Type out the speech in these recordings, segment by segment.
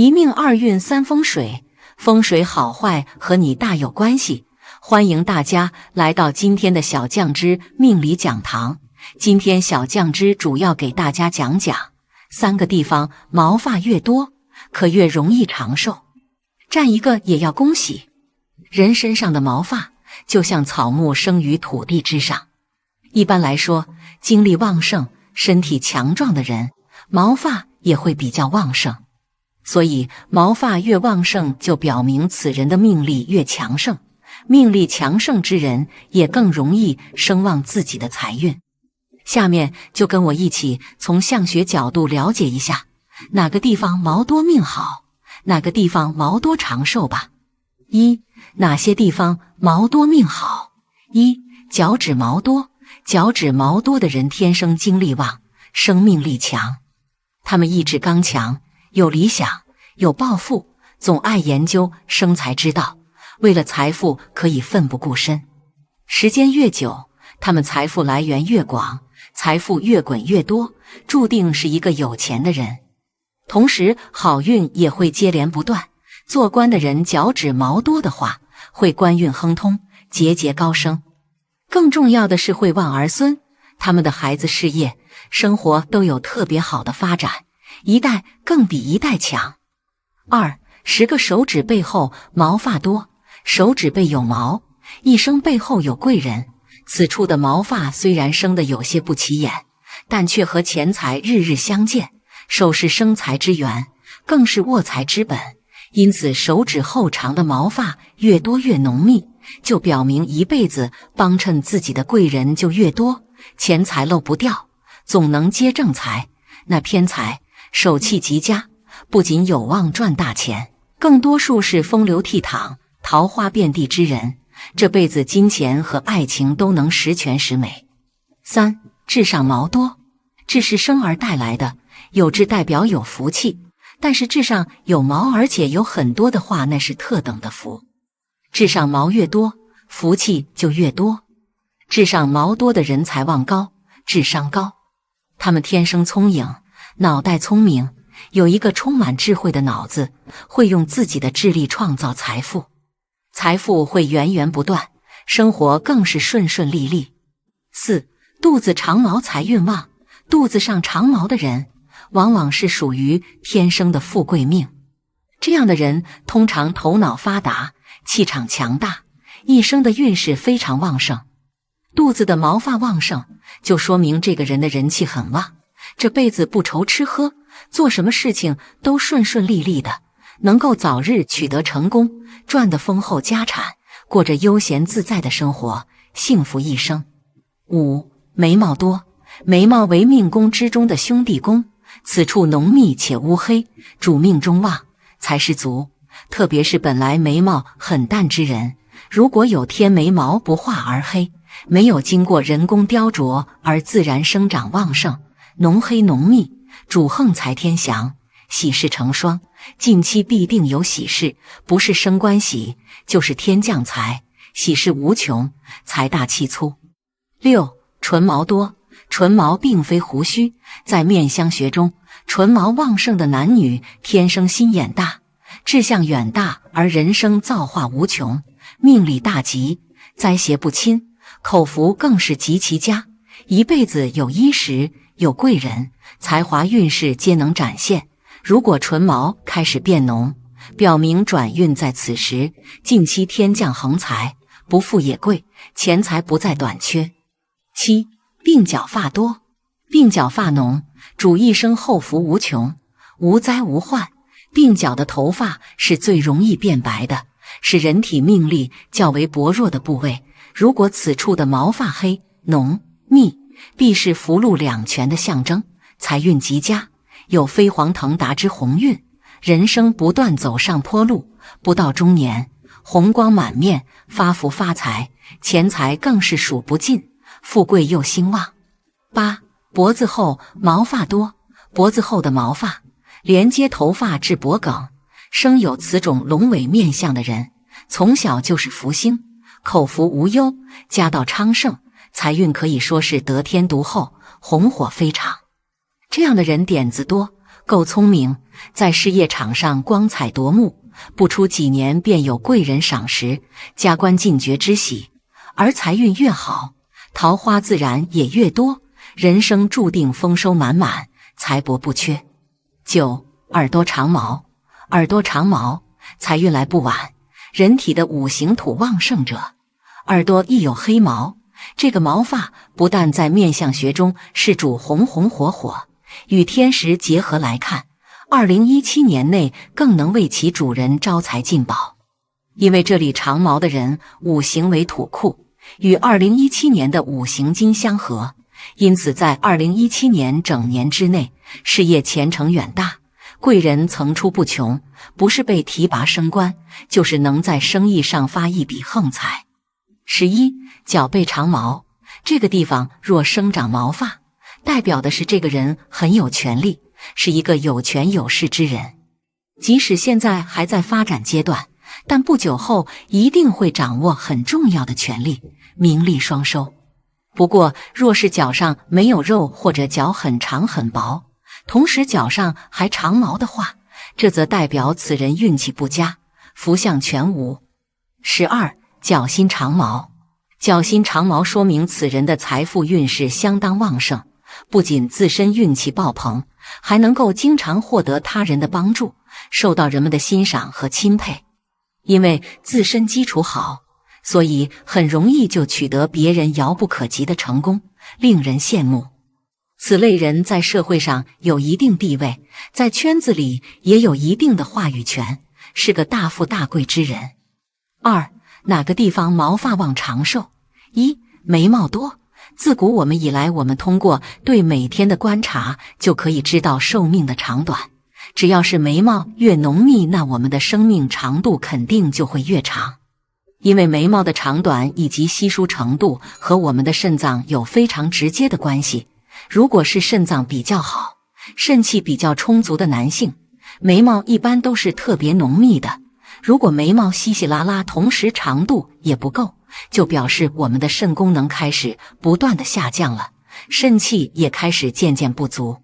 一命二运三风水，风水好坏和你大有关系。欢迎大家来到今天的小酱之命理讲堂。今天小酱之主要给大家讲讲3个地方毛发越多，可越容易长寿。占一个也要恭喜。人身上的毛发就像草木生于土地之上。一般来说，精力旺盛、身体强壮的人，毛发也会比较旺盛。所以毛发越旺盛，就表明此人的命力越强盛。命力强盛之人也更容易声望自己的财运。下面就跟我一起从相学角度了解一下，哪个地方毛多命好，哪个地方毛多长寿吧。哪些地方毛多命好？脚趾毛多。脚趾毛多的人天生精力旺，生命力强。他们意志刚强，有理想，有抱负，总爱研究生财之道，为了财富可以奋不顾身。时间越久，他们财富来源越广，财富越滚越多，注定是一个有钱的人。同时好运也会接连不断。做官的人脚趾毛多的话，会官运亨通，节节高升。更重要的是会旺儿孙，他们的孩子事业、生活都有特别好的发展，一代更比一代强。10个手指背后毛发多，手指背有毛，一生背后有贵人。此处的毛发虽然生得有些不起眼，但却和钱财日日相见，手是生财之源，更是卧财之本。因此手指后长的毛发越多越浓密，就表明一辈子帮衬自己的贵人就越多，钱财漏不掉，总能接正财。那偏财手气极佳，不仅有望赚大钱，更多数是风流倜傥、桃花遍地之人，这辈子金钱和爱情都能十全十美。痣上毛多。痣是生而带来的，有痣代表有福气，但是痣上有毛而且有很多的话，那是特等的福。痣上毛越多，福气就越多。痣上毛多的人财旺高，智商高。他们天生聪颖，脑袋聪明，有一个充满智慧的脑子，会用自己的智力创造财富。财富会源源不断，生活更是顺顺利利。肚子长毛财运旺。肚子上长毛的人往往是属于天生的富贵命，这样的人通常头脑发达，气场强大，一生的运势非常旺盛。肚子的毛发旺盛，就说明这个人的人气很旺，这辈子不愁吃喝，做什么事情都顺顺利利的，能够早日取得成功，赚得丰厚家产，过着悠闲自在的生活，幸福一生。眉毛多。眉毛为命宫之中的兄弟宫，此处浓密且乌黑，主命中旺，财势足。特别是本来眉毛很淡之人，如果有天眉毛不画而黑，没有经过人工雕琢而自然生长旺盛，浓黑浓密，主横财天祥，喜事成双，近期必定有喜事，不是升官喜，就是天降财，喜事无穷，财大气粗。唇毛多。唇毛并非胡须，在面相学中，唇毛旺盛的男女天生心眼大，志向远大，而人生造化无穷，命理大吉，灾邪不侵，口福更是极其佳，一辈子有衣食，有贵人，才华运势皆能展现。如果唇毛开始变浓，表明转运在此时，近期天降横财，不富也贵，钱财不再短缺。鬓角发多。鬓角发浓，主一生后福无穷，无灾无患。鬓角的头发是最容易变白的，是人体命力较为薄弱的部位。如果此处的毛发黑、浓、密，必是福禄两全的象征，财运极佳，有飞黄腾达之鸿运，人生不断走上坡路，不到中年，红光满面，发福发财，钱财更是数不尽，富贵又兴旺。脖子后毛发多。脖子后的毛发连接头发至脖颈，生有此种龙尾面相的人，从小就是福星，口福无忧，家道昌盛，财运可以说是得天独厚，红火非常。这样的人点子多，够聪明，在事业场上光彩夺目，不出几年便有贵人赏识，加官进爵之喜。而财运越好，桃花自然也越多，人生注定丰收满满，财帛不缺。9. 耳朵长毛。耳朵长毛，财运来不晚。人体的五行土旺盛者，耳朵亦有黑毛。这个毛发不但在面相学中是主红红火火，与天时结合来看，2017年内更能为其主人招财进宝。因为这里长毛的人五行为土库，与2017年的五行金相合，因此在2017年整年之内，事业前程远大，贵人层出不穷，不是被提拔升官，就是能在生意上发一笔横财。11. 脚背长毛。这个地方若生长毛发，代表的是这个人很有权力，是一个有权有势之人。即使现在还在发展阶段，但不久后一定会掌握很重要的权力，名利双收。不过若是脚上没有肉，或者脚很长很薄，同时脚上还长毛的话，这则代表此人运气不佳，福相全无。12. 脚心长毛。脚心长毛说明此人的财富运势相当旺盛，不仅自身运气爆棚，还能够经常获得他人的帮助，受到人们的欣赏和钦佩。因为自身基础好，所以很容易就取得别人遥不可及的成功，令人羡慕。此类人在社会上有一定地位，在圈子里也有一定的话语权，是个大富大贵之人。2. 哪个地方毛发旺长寿？1. 眉毛多。自古我们以来，我们通过对每天的观察就可以知道寿命的长短。只要是眉毛越浓密，那我们的生命长度肯定就会越长。因为眉毛的长短以及稀疏程度和我们的肾脏有非常直接的关系。如果是肾脏比较好，肾气比较充足的男性，眉毛一般都是特别浓密的。如果眉毛稀稀拉拉，同时长度也不够，就表示我们的肾功能开始不断的下降了，肾气也开始渐渐不足。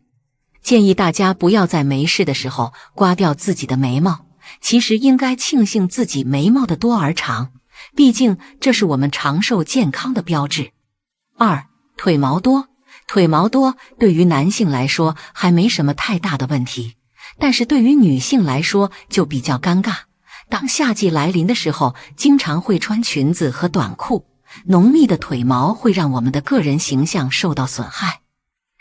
建议大家不要在没事的时候刮掉自己的眉毛，其实应该庆幸自己眉毛的多而长，毕竟这是我们长寿健康的标志。2. 腿毛多。腿毛多对于男性来说还没什么太大的问题，但是对于女性来说就比较尴尬。当夏季来临的时候，经常会穿裙子和短裤，浓密的腿毛会让我们的个人形象受到损害。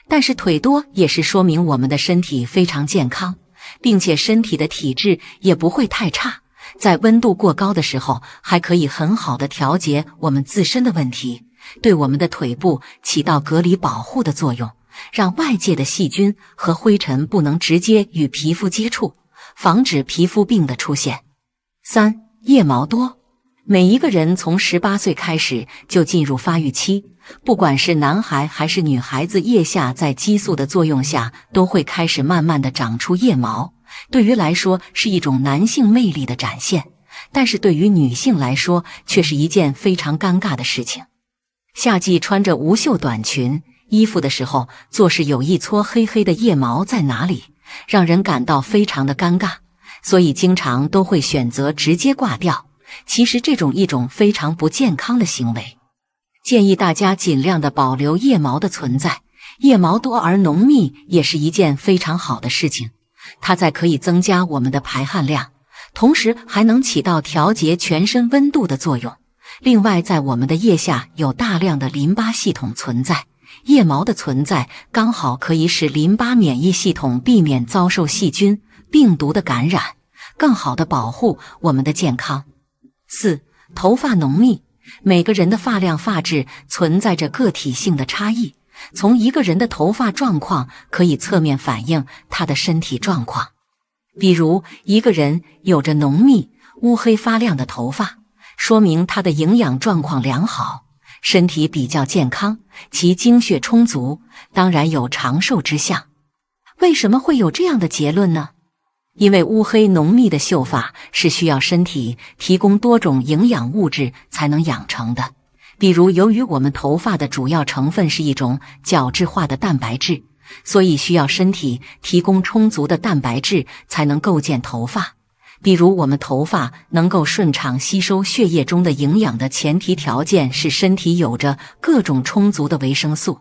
但是腿多也是说明我们的身体非常健康，并且身体的体质也不会太差，在温度过高的时候还可以很好的调节我们自身的问题，对我们的腿部起到隔离保护的作用，让外界的细菌和灰尘不能直接与皮肤接触，防止皮肤病的出现。3. 腋毛多。每一个人从18岁开始就进入发育期，不管是男孩还是女孩子，腋下在激素的作用下都会开始慢慢的长出腋毛，对于来说是一种男性魅力的展现，但是对于女性来说却是一件非常尴尬的事情。夏季穿着无袖短裙衣服的时候，做事有一撮黑黑的腋毛在哪里，让人感到非常的尴尬，所以经常都会选择直接挂掉。其实这种一种非常不健康的行为，建议大家尽量的保留腋毛的存在。腋毛多而浓密也是一件非常好的事情，它在可以增加我们的排汗量，同时还能起到调节全身温度的作用。另外，在我们的腋下有大量的淋巴系统存在，腋毛的存在刚好可以使淋巴免疫系统避免遭受细菌、病毒的感染，更好的保护我们的健康。4. 头发浓密。每个人的发量发质存在着个体性的差异，从一个人的头发状况可以侧面反映他的身体状况。比如一个人有着浓密、乌黑发亮的头发，说明他的营养状况良好，身体比较健康，其精血充足，当然有长寿之象。为什么会有这样的结论呢？因为乌黑浓密的秀发是需要身体提供多种营养物质才能养成的，比如由于我们头发的主要成分是一种角质化的蛋白质，所以需要身体提供充足的蛋白质才能构建头发。比如我们头发能够顺畅吸收血液中的营养的前提条件是身体有着各种充足的维生素，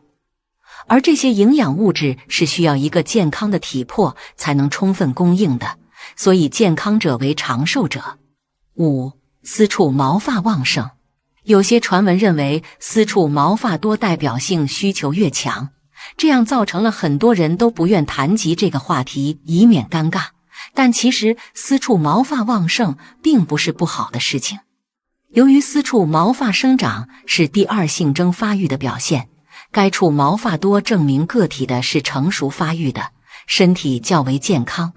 而这些营养物质是需要一个健康的体魄才能充分供应的，所以健康者为长寿者。5. 私处毛发旺盛。有些传闻认为私处毛发多代表性需求越强，这样造成了很多人都不愿谈及这个话题，以免尴尬。但其实私处毛发旺盛并不是不好的事情。由于私处毛发生长是第二性征发育的表现，该处毛发多证明个体的是成熟发育的，身体较为健康。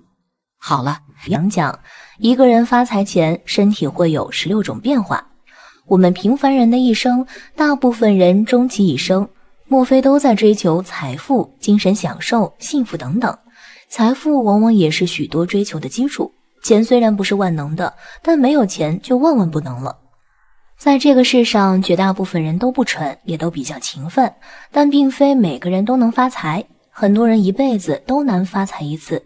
好了，讲一个人发财前身体会有16种变化。我们平凡人的一生，大部分人终其一生，莫非都在追求财富、精神享受、幸福等等。财富往往也是许多追求的基础。钱虽然不是万能的，但没有钱就万万不能了。在这个世上，绝大部分人都不蠢，也都比较勤奋，但并非每个人都能发财。很多人一辈子都难发财一次，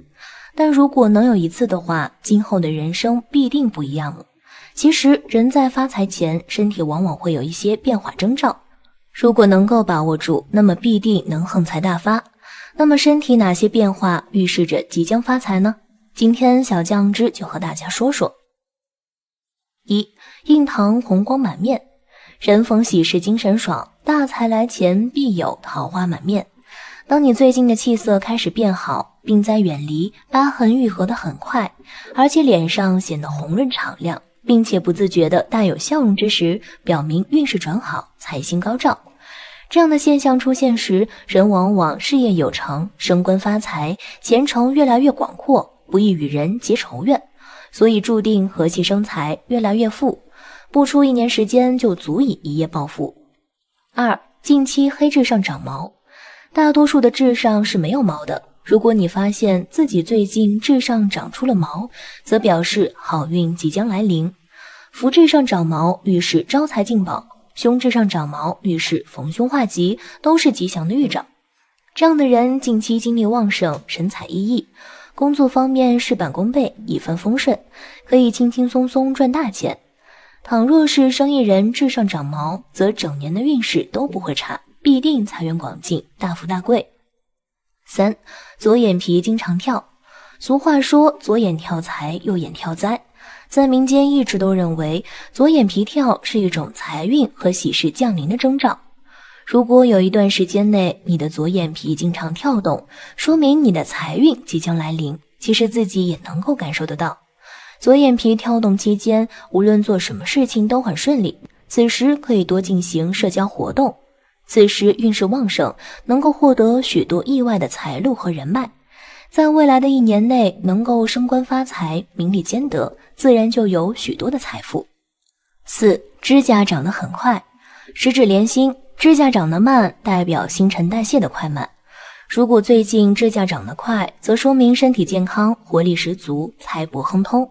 但如果能有一次的话，今后的人生必定不一样了。其实人在发财前，身体往往会有一些变化征兆，如果能够把握住，那么必定能横财大发。那么身体哪些变化预示着即将发财呢？今天小酱汁就和大家说说。1. 印堂红光满面。人逢喜事精神爽，大财来前必有桃花满面。当你最近的气色开始变好，病灾远离，疤痕愈合得很快，而且脸上显得红润敞亮，并且不自觉地大有笑容之时，表明运势转好，财星高照。这样的现象出现时，人往往事业有成，升官发财，前程越来越广阔，不易与人结仇怨，所以注定和气生财，越来越富，不出1年时间就足以一夜暴富。2. 近期黑痣上长毛。大多数的痣上是没有毛的，如果你发现自己最近痣上长出了毛，则表示好运即将来临。福痣上长毛预示招财进宝，凶痣上长毛预示逢凶化吉，都是吉祥的预兆。这样的人近期精力旺盛，神采奕奕，工作方面事半功倍，一帆风顺，可以轻轻松松赚大钱。倘若是生意人痣上长毛，则整年的运势都不会差，必定财源广进，大富大贵。3. 左眼皮经常跳。俗话说左眼跳财，右眼跳灾。在民间一直都认为左眼皮跳是一种财运和喜事降临的征兆。如果有一段时间内你的左眼皮经常跳动，说明你的财运即将来临，其实自己也能够感受得到。左眼皮跳动期间，无论做什么事情都很顺利，此时可以多进行社交活动。此时运势旺盛，能够获得许多意外的财路和人脉，在未来的1年内能够升官发财，名利兼得，自然就有许多的财富。4. 指甲长得很快。十指连心，指甲长得慢代表新陈代谢的快慢。如果最近指甲长得快，则说明身体健康，活力十足，财帛亨通。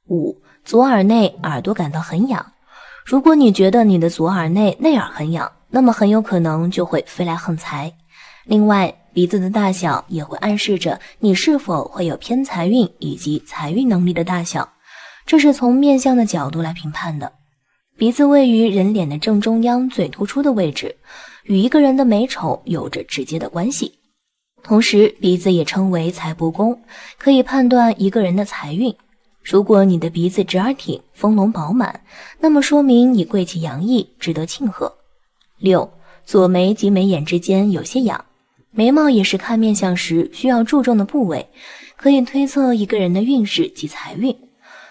5. 左耳内耳朵感到很痒。如果你觉得你的左耳内内耳很痒，那么很有可能就会飞来横财。另外，鼻子的大小也会暗示着你是否会有偏财运以及财运能力的大小，这是从面相的角度来评判的。鼻子位于人脸的正中央最突出的位置，与一个人的美丑有着直接的关系。同时，鼻子也称为财帛宫，可以判断一个人的财运。如果你的鼻子直而挺，丰隆饱满，那么说明你贵气洋溢，值得庆贺。6. 左眉及眉眼之间有些痒。眉毛也是看面相时需要注重的部位，可以推测一个人的运势及财运。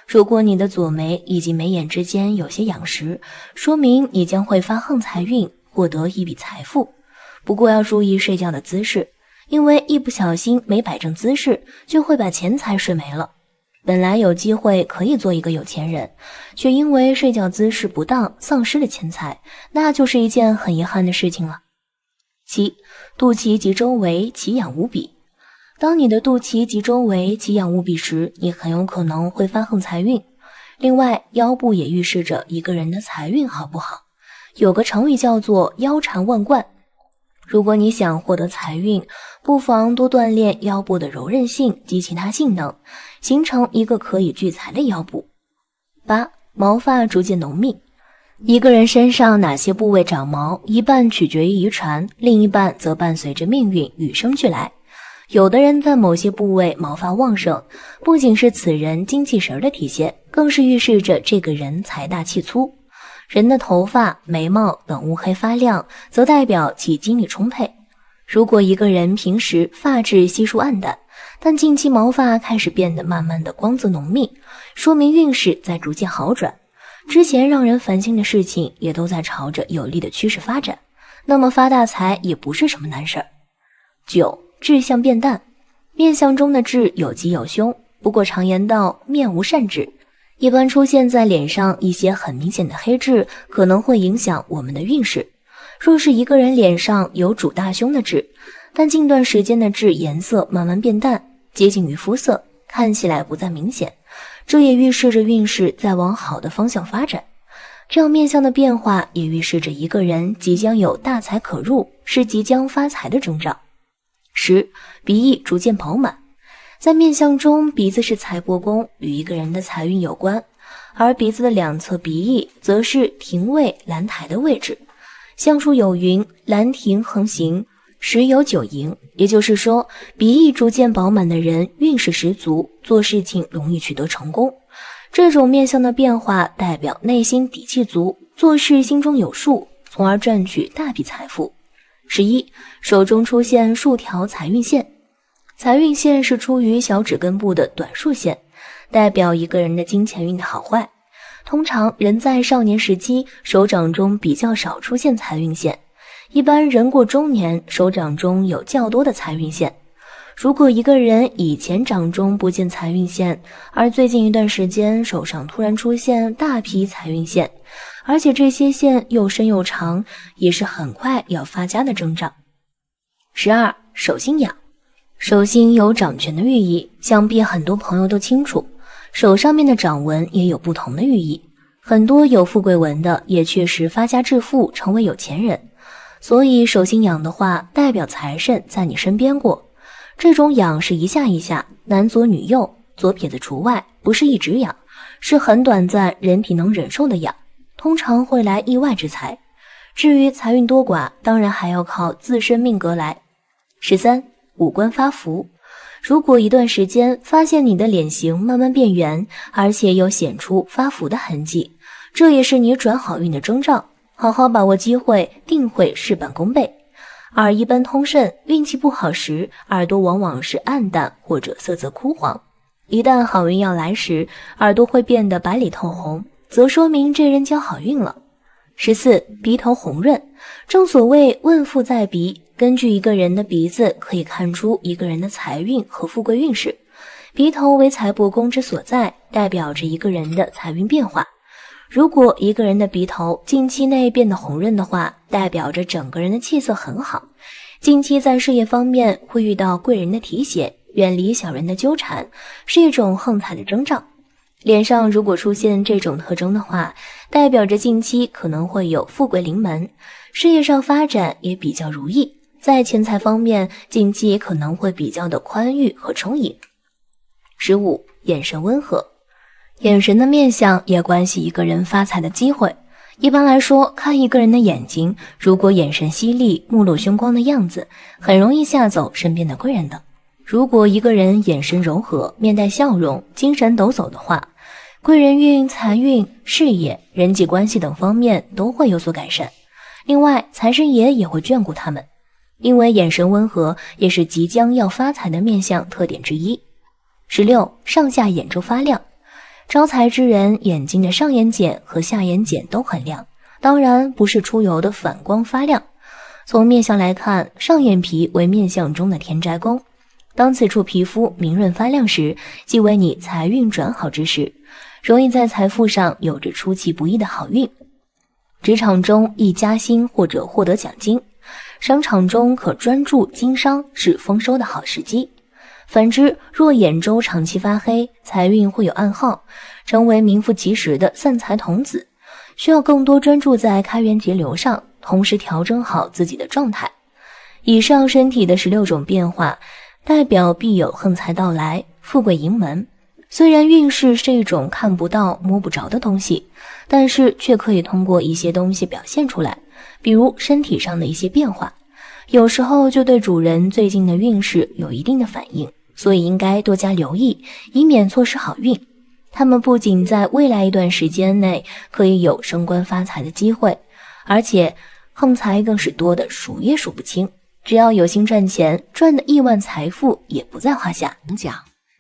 如果你的左眉以及眉眼之间有些痒时，说明你将会发横财运，获得一笔财富。不过要注意睡觉的姿势，因为一不小心没摆正姿势，就会把钱财睡没了。本来有机会可以做一个有钱人，却因为睡觉姿势不当丧失了钱财，那就是一件很遗憾的事情了。7. 肚脐及周围奇痒无比。当你的肚脐及周围奇痒无比时，你很有可能会发横财运。另外，腰部也预示着一个人的财运好不好。有个成语叫做腰缠万贯。如果你想获得财运，不妨多锻炼腰部的柔韧性及其他性能，形成一个可以聚财的腰部。8. 毛发逐渐浓密。一个人身上哪些部位长毛，一半取决于遗传，另一半则伴随着命运与生俱来。有的人在某些部位毛发旺盛，不仅是此人精气神的体现，更是预示着这个人财大气粗。人的头发、眉毛等乌黑发亮，则代表其精力充沛。如果一个人平时发质稀疏暗淡，但近期毛发开始变得慢慢的光泽浓密，说明运势在逐渐好转，之前让人烦心的事情也都在朝着有利的趋势发展，那么发大财也不是什么难事儿。9. 痣相变淡。面相中的痣有吉有凶，不过常言道面无善痣，一般出现在脸上一些很明显的黑痣，可能会影响我们的运势。若是一个人脸上有主大凶的痣，但近段时间的痣颜色慢慢变淡，接近于肤色，看起来不再明显，这也预示着运势在往好的方向发展。这样面相的变化也预示着一个人即将有大财可入，是即将发财的征兆。10. 鼻翼逐渐饱满。在面相中，鼻子是财帛宫，与一个人的财运有关，而鼻子的两侧鼻翼则是庭位、兰台的位置。相书有云：兰庭横行，时有9盈，也就是说，鼻翼逐渐饱满的人运势十足，做事情容易取得成功。这种面相的变化代表内心底气足，做事心中有数，从而赚取大笔财富。11. 手中出现数条财运线。财运线是出于小指根部的短竖线，代表一个人的金钱运的好坏。通常人在少年时期手掌中比较少出现财运线，一般人过中年手掌中有较多的财运线。如果一个人以前掌中不见财运线，而最近一段时间手上突然出现大批财运线，而且这些线又深又长，也是很快要发家的征兆。12. 手心痒。手心有掌权的寓意，想必很多朋友都清楚，手上面的掌纹也有不同的寓意，很多有富贵纹的也确实发家致富，成为有钱人。所以手心痒的话，代表财神在你身边过。这种痒是一下一下，男左女右，左撇子除外，不是一直痒，是很短暂，人体能忍受的痒，通常会来意外之财。至于财运多寡，当然还要靠自身命格来。13. 五官发福。如果一段时间发现你的脸型慢慢变圆，而且又显出发福的痕迹，这也是你转好运的征兆，好好把握机会，定会事半功倍。耳一般通肾，运气不好时，耳朵往往是暗淡或者色泽枯黄，一旦好运要来时，耳朵会变得白里透红，则说明这人交好运了。14. 鼻头红润。正所谓问富在鼻，根据一个人的鼻子可以看出一个人的财运和富贵运势。鼻头为财帛宫之所在，代表着一个人的财运变化。如果一个人的鼻头近期内变得红润的话，代表着整个人的气色很好。近期在事业方面会遇到贵人的提携，远离小人的纠缠，是一种横财的征兆。脸上如果出现这种特征的话，代表着近期可能会有富贵临门，事业上发展也比较如意。在钱财方面，近期也可能会比较的宽裕和充盈。15. 眼神温和。眼神的面相也关系一个人发财的机会。一般来说，看一个人的眼睛，如果眼神犀利、目露凶光的样子，很容易吓走身边的贵人的。如果一个人眼神柔和、面带笑容、精神抖擞的话，贵人运、财运、事业、人际关系等方面都会有所改善。另外，财神爷也会眷顾他们，因为眼神温和也是即将要发财的面相特点之一。16. 上下眼周发亮。招财之人眼睛的上眼睑和下眼睑都很亮，当然不是出油的反光发亮。从面相来看，上眼皮为面相中的田宅宫，当此处皮肤明润发亮时，即为你财运转好之时，容易在财富上有着出其不意的好运。职场中易加薪或者获得奖金，商场中可专注经商，是丰收的好时机。反之，若眼周长期发黑，财运会有暗耗，成为名副其实的散财童子，需要更多专注在开源节流上，同时调整好自己的状态。以上身体的16种变化，代表必有横财到来，富贵迎门。虽然运势是一种看不到摸不着的东西，但是却可以通过一些东西表现出来，比如身体上的一些变化，有时候就对主人最近的运势有一定的反应，所以应该多加留意，以免错失好运。他们不仅在未来一段时间内可以有升官发财的机会，而且横财更是多的数也数不清，只要有心赚钱，赚的亿万财富也不在话下。讲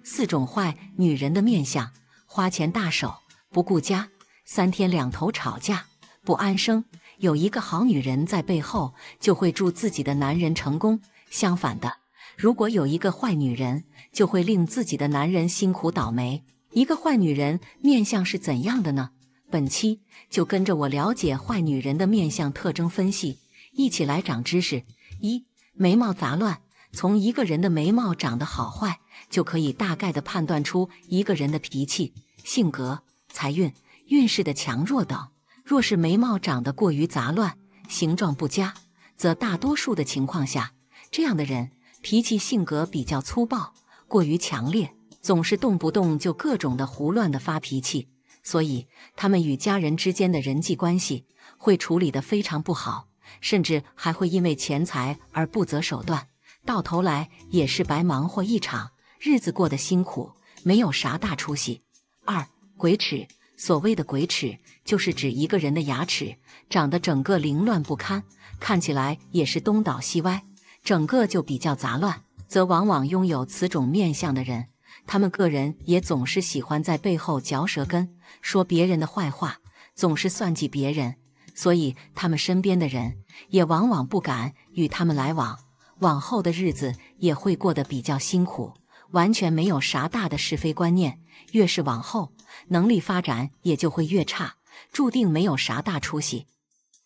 4种坏女人的面相：花钱大手，不顾家，3天2头吵架，不安生。有一个好女人在背后，就会助自己的男人成功。相反的，如果有一个坏女人，就会令自己的男人辛苦倒霉。一个坏女人面相是怎样的呢？本期就跟着我了解坏女人的面相特征分析，一起来长知识。1、眉毛杂乱。从一个人的眉毛长得好坏，就可以大概的判断出一个人的脾气、性格、财运、运势的强弱等。若是眉毛长得过于杂乱，形状不佳，则大多数的情况下，这样的人脾气性格比较粗暴，过于强烈，总是动不动就各种的胡乱的发脾气，所以他们与家人之间的人际关系会处理得非常不好，甚至还会因为钱财而不择手段，到头来也是白忙活一场，日子过得辛苦，没有啥大出息。2、鬼齿。所谓的鬼齿，就是指一个人的牙齿长得整个凌乱不堪，看起来也是东倒西歪，整个就比较杂乱，则往往拥有此种面相的人，他们个人也总是喜欢在背后嚼舌根，说别人的坏话，总是算计别人，所以他们身边的人也往往不敢与他们来往，往后的日子也会过得比较辛苦，完全没有啥大的是非观念，越是往后，能力发展也就会越差，注定没有啥大出息。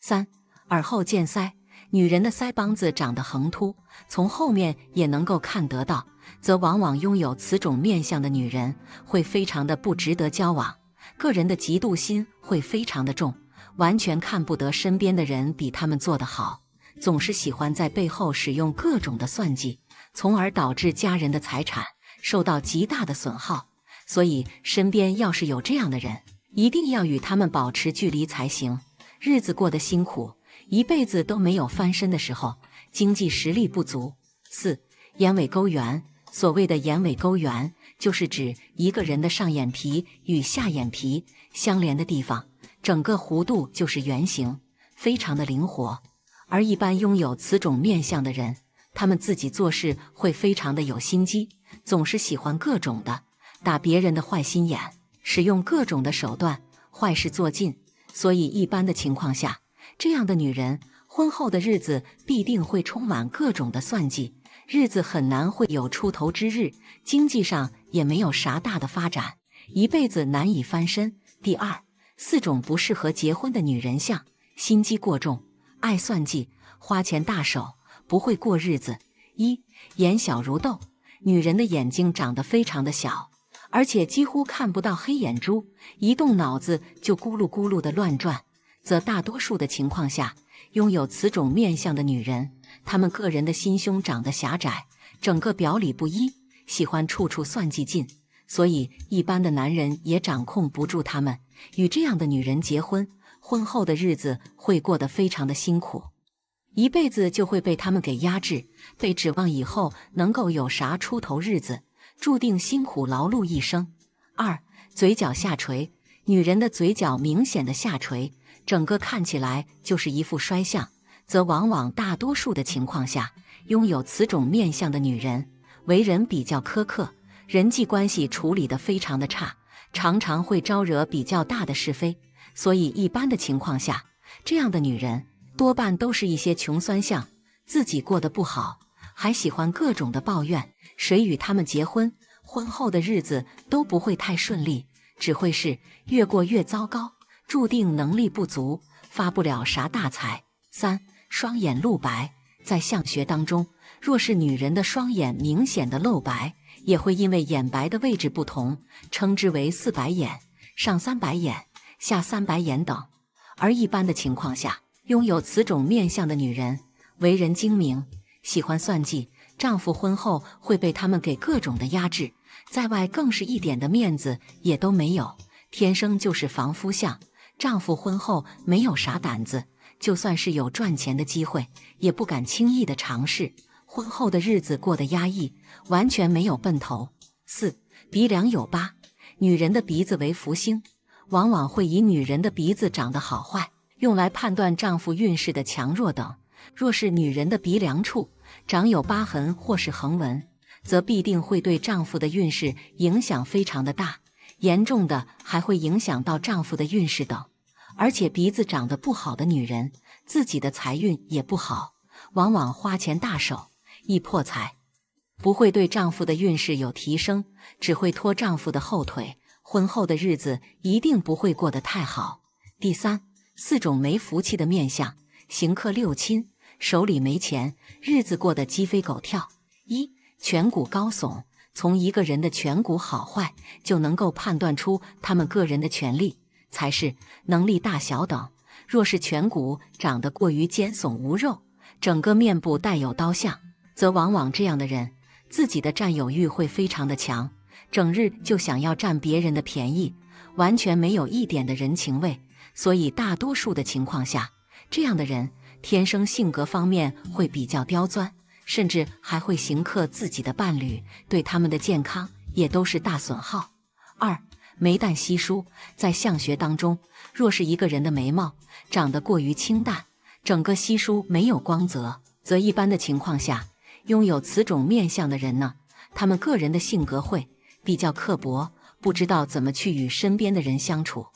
3、耳后见腮。女人的腮帮子长得横凸，从后面也能够看得到，则往往拥有此种面相的女人会非常的不值得交往，个人的嫉妒心会非常的重，完全看不得身边的人比他们做得好，总是喜欢在背后使用各种的算计，从而导致家人的财产受到极大的损耗。所以身边要是有这样的人，一定要与他们保持距离才行。日子过得辛苦，一辈子都没有翻身的时候，经济实力不足。4、眼尾沟圆。所谓的眼尾沟圆，就是指一个人的上眼皮与下眼皮相连的地方，整个弧度就是圆形，非常的灵活。而一般拥有此种面相的人，他们自己做事会非常的有心机，总是喜欢各种的打别人的坏心眼，使用各种的手段，坏事做尽。所以一般的情况下，这样的女人婚后的日子必定会充满各种的算计，日子很难会有出头之日，经济上也没有啥大的发展，一辈子难以翻身。第2、4种不适合结婚的女人相：心机过重，爱算计，花钱大手，不会过日子。1、眼小如豆。女人的眼睛长得非常的小，而且几乎看不到黑眼珠，一动脑子就咕噜咕噜的乱转，则大多数的情况下，拥有此种面相的女人，她们个人的心胸长得狭窄，整个表里不一，喜欢处处算计尽，所以一般的男人也掌控不住她们。与这样的女人结婚，婚后的日子会过得非常的辛苦，一辈子就会被他们给压制，被指望以后能够有啥出头日子，注定辛苦劳碌一生。2、嘴角下垂。女人的嘴角明显的下垂，整个看起来就是一副衰相，则往往大多数的情况下，拥有此种面相的女人为人比较苛刻，人际关系处理得非常的差，常常会招惹比较大的是非。所以一般的情况下，这样的女人多半都是一些穷酸相，自己过得不好，还喜欢各种的抱怨，谁与他们结婚，婚后的日子都不会太顺利，只会是越过越糟糕，注定能力不足，发不了啥大财。3、双眼露白。在相学当中，若是女人的双眼明显的露白，也会因为眼白的位置不同，称之为4白眼、上3白眼、下3白眼等。而一般的情况下，拥有此种面相的女人为人精明，喜欢算计，丈夫婚后会被他们给各种的压制，在外更是一点的面子也都没有，天生就是防夫相。丈夫婚后没有啥胆子，就算是有赚钱的机会，也不敢轻易的尝试。婚后的日子过得压抑，完全没有奔头。4. 鼻梁有疤，女人的鼻子为福星，往往会以女人的鼻子长得好坏，用来判断丈夫运势的强弱等。若是女人的鼻梁处长有疤痕或是横纹，则必定会对丈夫的运势影响非常的大，严重的还会影响到丈夫的运势等。而且鼻子长得不好的女人，自己的财运也不好，往往花钱大手，易破财，不会对丈夫的运势有提升，只会拖丈夫的后腿，婚后的日子一定不会过得太好。第3， 4种没福气的面相，刑克六亲，手里没钱，日子过得鸡飞狗跳。1. 颧骨高耸，从一个人的颧骨好坏就能够判断出他们个人的权力、才是、能力大小等。若是颧骨长得过于尖耸无肉，整个面部带有刀相，则往往这样的人自己的占有欲会非常的强，整日就想要占别人的便宜，完全没有一点的人情味。所以大多数的情况下，这样的人天生性格方面会比较刁钻，甚至还会刑克自己的伴侣，对他们的健康也都是大损耗。2. 眉淡稀疏，在相学当中，若是一个人的眉毛长得过于清淡，整个稀疏没有光泽，则一般的情况下，拥有此种面相的人呢，他们个人的性格会比较刻薄，不知道怎么去与身边的人相处，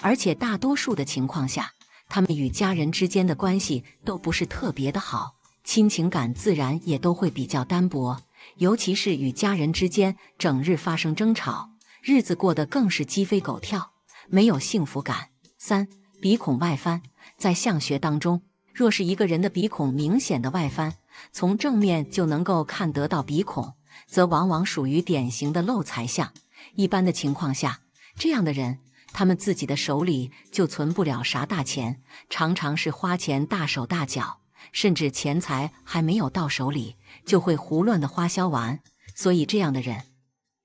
而且大多数的情况下，他们与家人之间的关系都不是特别的好，亲情感自然也都会比较单薄，尤其是与家人之间整日发生争吵，日子过得更是鸡飞狗跳，没有幸福感。3. 鼻孔外翻，在相学当中，若是一个人的鼻孔明显的外翻，从正面就能够看得到鼻孔，则往往属于典型的漏财相。一般的情况下，这样的人他们自己的手里就存不了啥大钱，常常是花钱大手大脚，甚至钱财还没有到手里，就会胡乱的花销完。所以这样的人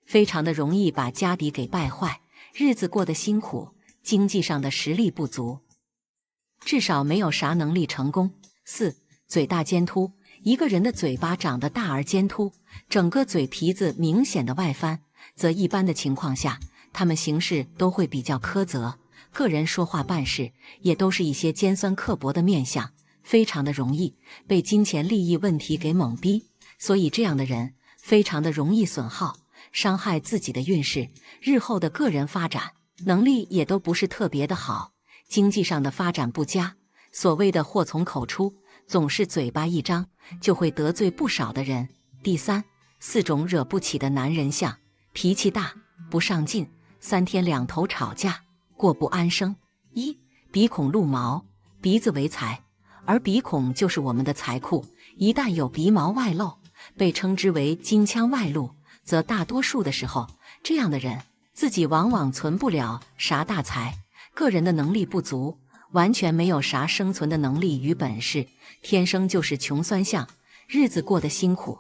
非常的容易把家底给败坏，日子过得辛苦，经济上的实力不足，至少没有啥能力成功。4. 嘴大尖凸，一个人的嘴巴长得大而尖凸，整个嘴皮子明显的外翻，则一般的情况下，他们行事都会比较苛责，个人说话办事也都是一些尖酸刻薄的面相，非常的容易被金钱利益问题给懵逼。所以这样的人非常的容易损耗，伤害自己的运势，日后的个人发展能力也都不是特别的好，经济上的发展不佳。所谓的祸从口出，总是嘴巴一张就会得罪不少的人。第3， 4种惹不起的男人相，脾气大，不上进，3天2头吵架，过不安生。1. 鼻孔露毛，鼻子为财，而鼻孔就是我们的财库，一旦有鼻毛外露，被称之为金枪外露，则大多数的时候，这样的人自己往往存不了啥大财，个人的能力不足，完全没有啥生存的能力与本事，天生就是穷酸相，日子过得辛苦。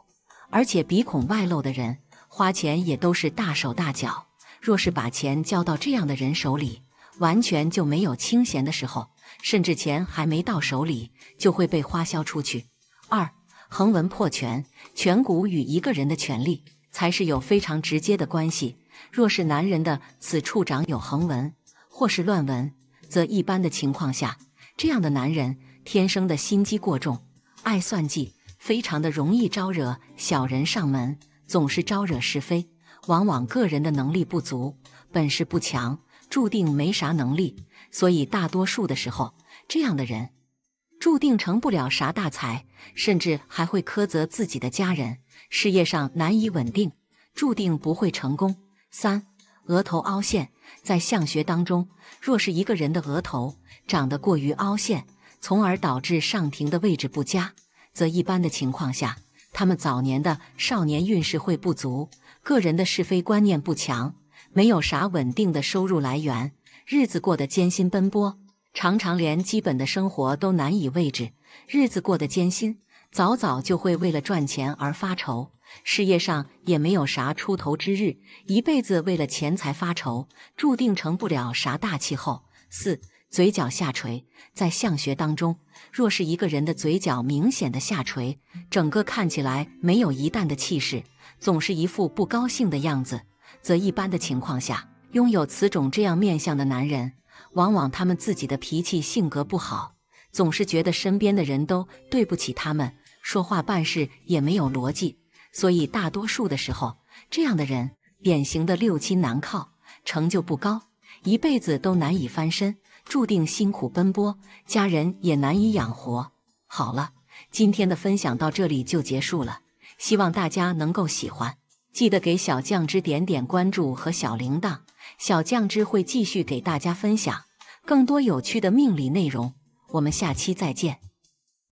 而且鼻孔外露的人花钱也都是大手大脚，若是把钱交到这样的人手里，完全就没有清闲的时候，甚至钱还没到手里就会被花销出去。2. 横纹破颧，颧骨与一个人的权力才是有非常直接的关系，若是男人的此处长有横纹或是乱纹，则一般的情况下，这样的男人天生的心机过重，爱算计，非常的容易招惹小人上门，总是招惹是非，往往个人的能力不足，本事不强，注定没啥能力。所以大多数的时候，这样的人注定成不了啥大财，甚至还会苛责自己的家人，事业上难以稳定，注定不会成功。3. 额头凹陷，在相学当中，若是一个人的额头长得过于凹陷，从而导致上庭的位置不佳，则一般的情况下，他们早年的少年运势会不足，个人的是非观念不强，没有啥稳定的收入来源，日子过得艰辛奔波，常常连基本的生活都难以维持，日子过得艰辛，早早就会为了赚钱而发愁，事业上也没有啥出头之日，一辈子为了钱财发愁，注定成不了啥大气候。4. 嘴角下垂。在相学当中，若是一个人的嘴角明显的下垂，整个看起来没有一淡的气势，总是一副不高兴的样子，则一般的情况下，拥有此种这样面相的男人，往往他们自己的脾气性格不好，总是觉得身边的人都对不起他们，说话办事也没有逻辑，所以大多数的时候，这样的人典型的六亲难靠，成就不高，一辈子都难以翻身，注定辛苦奔波，家人也难以养活。好了，今天的分享到这里就结束了，希望大家能够喜欢，记得给小酱汁点点关注和小铃铛，小酱汁会继续给大家分享更多有趣的命理内容，我们下期再见。